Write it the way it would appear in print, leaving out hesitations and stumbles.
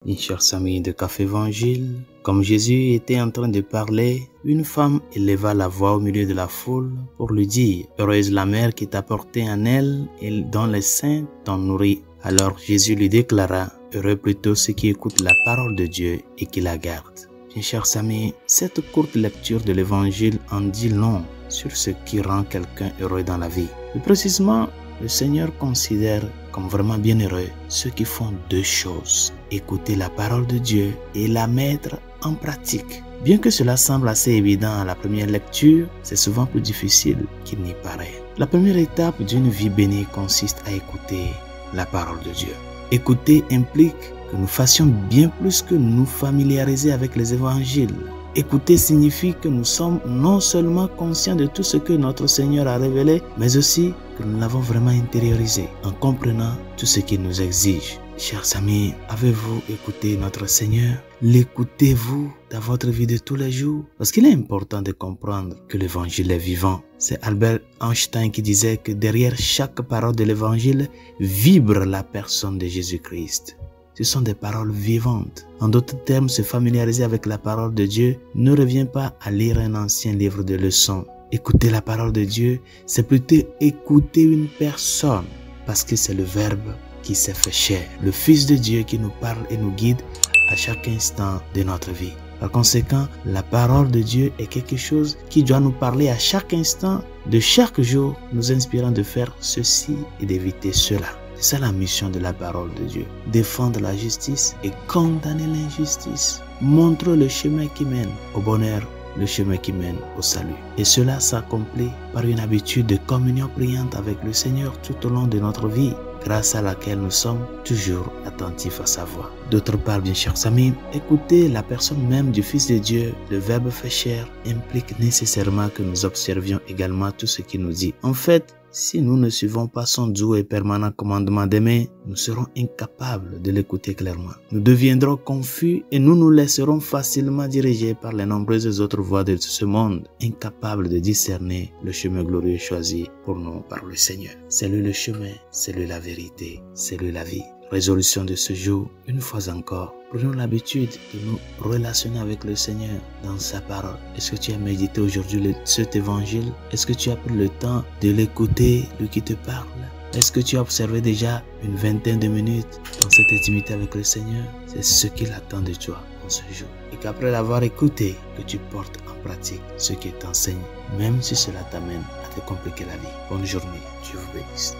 Mes chers amis de Café Évangile, comme Jésus était en train de parler, une femme éleva la voix au milieu de la foule pour lui dire « Heureuse la mère qui t'a porté en elle et dont les seins t'ont nourri. » Alors Jésus lui déclara « Heureux plutôt ceux qui écoutent la parole de Dieu et qui la gardent. » Mes chers amis, cette courte lecture de l'Évangile en dit long sur ce qui rend quelqu'un heureux dans la vie. Et précisément, le Seigneur considère comme vraiment bienheureux ceux qui font deux choses, écouter la parole de Dieu et la mettre en pratique. Bien que cela semble assez évident à la première lecture, c'est souvent plus difficile qu'il n'y paraît. La première étape d'une vie bénie consiste à écouter la parole de Dieu. Écouter implique que nous fassions bien plus que nous familiariser avec les évangiles. Écouter signifie que nous sommes non seulement conscients de tout ce que notre Seigneur a révélé, mais aussi que nous l'avons vraiment intériorisé en comprenant tout ce qu'il nous exige. Chers amis, avez-vous écouté notre Seigneur? L'écoutez-vous dans votre vie de tous les jours? Parce qu'il est important de comprendre que l'évangile est vivant. C'est Albert Einstein qui disait que derrière chaque parole de l'évangile vibre la personne de Jésus-Christ. Ce sont des paroles vivantes. En d'autres termes, se familiariser avec la parole de Dieu ne revient pas à lire un ancien livre de leçons. Écouter la parole de Dieu, c'est plutôt écouter une personne, parce que c'est le Verbe qui s'est fait chair, le Fils de Dieu qui nous parle et nous guide à chaque instant de notre vie. Par conséquent, la parole de Dieu est quelque chose qui doit nous parler à chaque instant de chaque jour, nous inspirant de faire ceci et d'éviter cela. C'est ça la mission de la parole de Dieu. Défendre la justice et condamner l'injustice. Montrer le chemin qui mène au bonheur, le chemin qui mène au salut. Et cela s'accomplit par une habitude de communion priante avec le Seigneur tout au long de notre vie, grâce à laquelle nous sommes toujours attentifs à sa voix. D'autre part, bien chers amis, écouter la personne même du Fils de Dieu, le Verbe fait chair, implique nécessairement que nous observions également tout ce qu'il nous dit. En fait, si nous ne suivons pas son doux et permanent commandement d'aimer, nous serons incapables de l'écouter clairement. Nous deviendrons confus et nous nous laisserons facilement diriger par les nombreuses autres voies de ce monde, incapables de discerner le chemin glorieux choisi pour nous par le Seigneur. C'est lui le chemin, c'est lui la vérité, c'est lui la vie. Résolution de ce jour, une fois encore, prenons l'habitude de nous relationner avec le Seigneur dans sa parole. Est-ce que tu as médité aujourd'hui cet évangile? Est-ce que tu as pris le temps de l'écouter, lui qui te parle? Est-ce que tu as observé déjà une vingtaine de minutes dans cette intimité avec le Seigneur? C'est ce qu'il attend de toi en ce jour. Et qu'après l'avoir écouté, que tu portes en pratique ce qu'il t'enseigne, même si cela t'amène à te compliquer la vie. Bonne journée, Dieu vous bénisse.